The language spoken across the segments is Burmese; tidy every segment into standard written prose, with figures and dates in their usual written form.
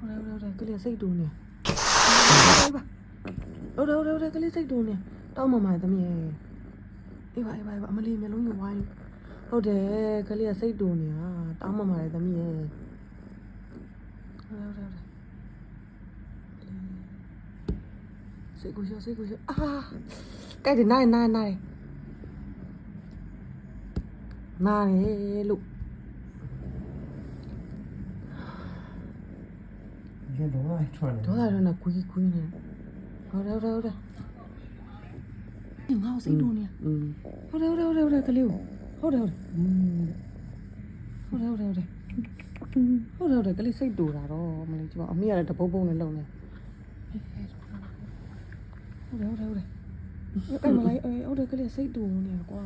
ကလေးစိတ်တူနေဟုတ်တယ်ကလေးစိတ်တူနေတောင်းမမိုင်သမီးအေးပါအမလေးမျိုးလုံးယူဝိုင်းဟုတ်တယ်ကလေးစိတ်တူနေတာတောင်းမမိုင်သမီးဟုတ်စိတ်ကိုရှောအာကဲဒီနိုင်လို့你多大穿的？多大人呢？鬼呢？好的。你好，谁多呢？好的，个六，好的。好的，个六谁多啦？咯，我们就话，我们也来得包呢，弄呢。好的。哎，มา来，好的，个六谁多呢？瓜。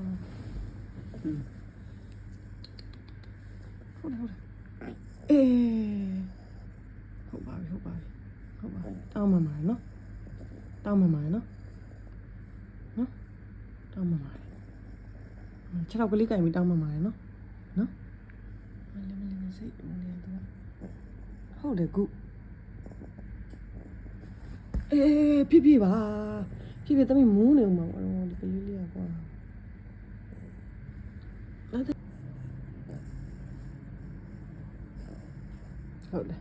好的。ဟုတ်ပါပြီတောင်းမမိုင်နော်တောင်းမမိုင်ခြေထောက်ကလေးကင်ပြီးတောင်းမမိုင်နော်မလေးစိတ်တူနေတယ်ဟုတ်တယ်ကုပြပါပြသမီးမူးနေမှာပေါ့ဒီကလေးလေးကွာဟုတ်တယ်